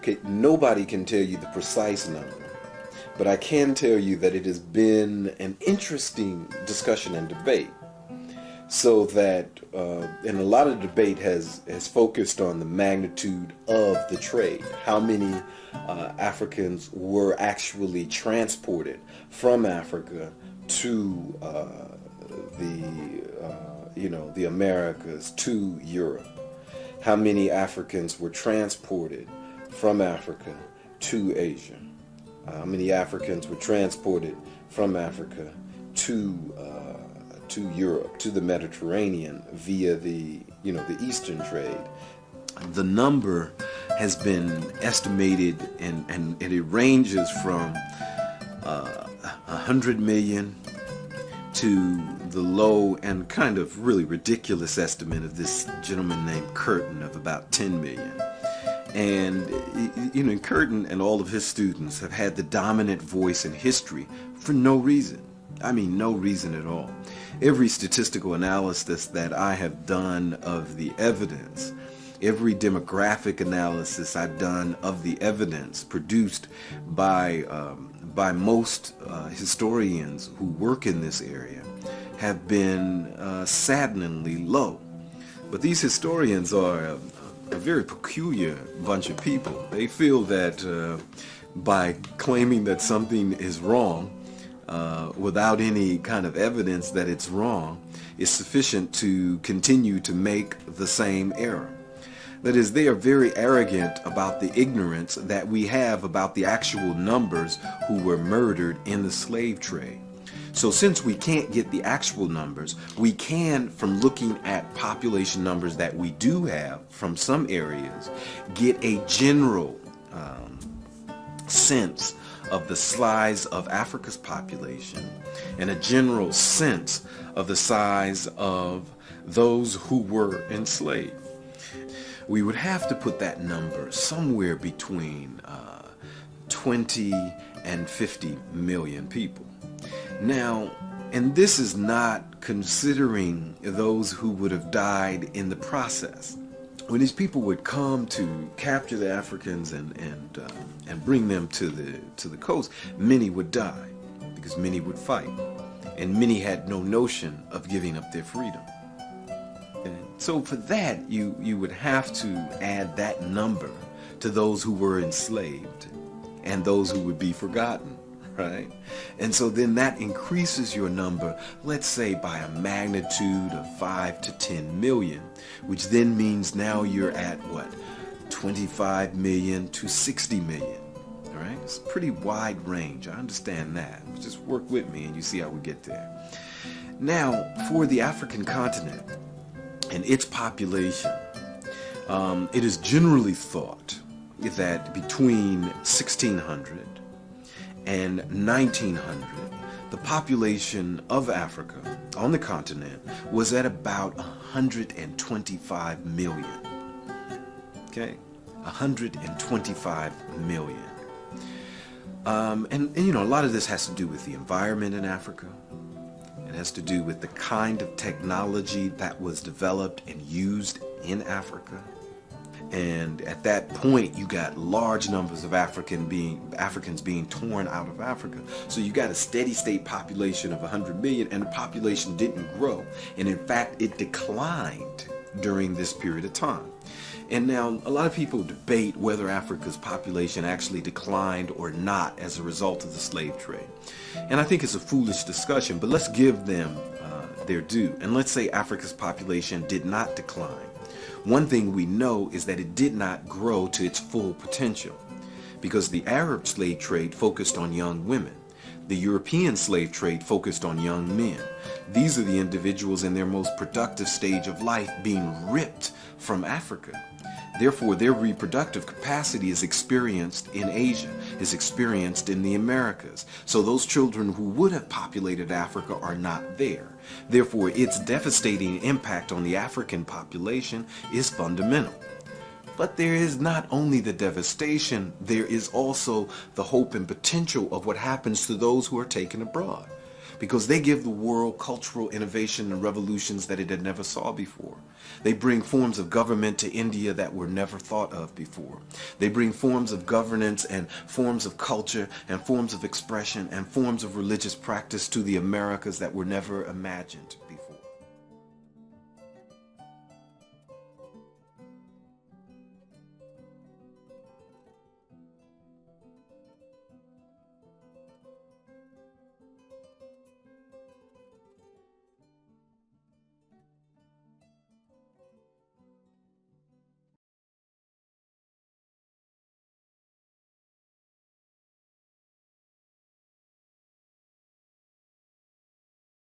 Okay, nobody can tell you the precise number, but I can tell you that it has been an interesting discussion and debate. So that, and a lot of the debate has focused on the magnitude of the trade. How many Africans were actually transported from Africa to the Americas, to Europe? How many Africans were transported from Africa to Asia? How many Africans were transported from Africa to Europe, to the Mediterranean via the Eastern trade? The number has been estimated, and it ranges from 100 million to the low and kind of really ridiculous estimate of this gentleman named Curtin of about 10 million. And Curtin and all of his students have had the dominant voice in history for no reason. I mean, no reason at all. Every statistical analysis that I have done of the evidence, every demographic analysis I've done of the evidence produced by most historians who work in this area, have been saddeningly low. But these historians are a very peculiar bunch of people. They feel that by claiming that something is wrong without any kind of evidence that it's wrong is sufficient to continue to make the same error. That is, they are very arrogant about the ignorance that we have about the actual numbers who were murdered in the slave trade. So since we can't get the actual numbers, we can, from looking at population numbers that we do have from some areas, get a general sense of the size of Africa's population and a general sense of the size of those who were enslaved. We would have to put that number somewhere between 20 and 50 million people. Now, and this is not considering those who would have died in the process. When these people would come to capture the Africans and bring them to the coast, many would die because many would fight, and many had no notion of giving up their freedom. And so for that, you would have to add that number to those who were enslaved and those who would be forgotten. Right? And so then that increases your number, let's say by a magnitude of 5 to 10 million, which then means now you're at what? 25 million to 60 million. All right? It's a pretty wide range. I understand that. Just work with me and you see how we get there. Now, for the African continent and its population, it is generally thought that between 1600 and 1900, the population of Africa on the continent was at about 125 million. Okay, 125 million. And a lot of this has to do with the environment in Africa. It has to do with the kind of technology that was developed and used in Africa. And at that point, you got large numbers of Africans being torn out of Africa. So you got a steady state population of 100 million, and the population didn't grow. And in fact, it declined during this period of time. And now a lot of people debate whether Africa's population actually declined or not as a result of the slave trade. And I think it's a foolish discussion, but let's give them their due. And let's say Africa's population did not decline. One thing we know is that it did not grow to its full potential because the Arab slave trade focused on young women. The European slave trade focused on young men. These are the individuals in their most productive stage of life being ripped from Africa. Therefore, their reproductive capacity is experienced in Asia, is experienced in the Americas. So those children who would have populated Africa are not there. Therefore, its devastating impact on the African population is fundamental. But there is not only the devastation, there is also the hope and potential of what happens to those who are taken abroad. because they give the world cultural innovation and revolutions that it had never saw before. They bring forms of government to India that were never thought of before. They bring forms of governance and forms of culture and forms of expression and forms of religious practice to the Americas that were never imagined.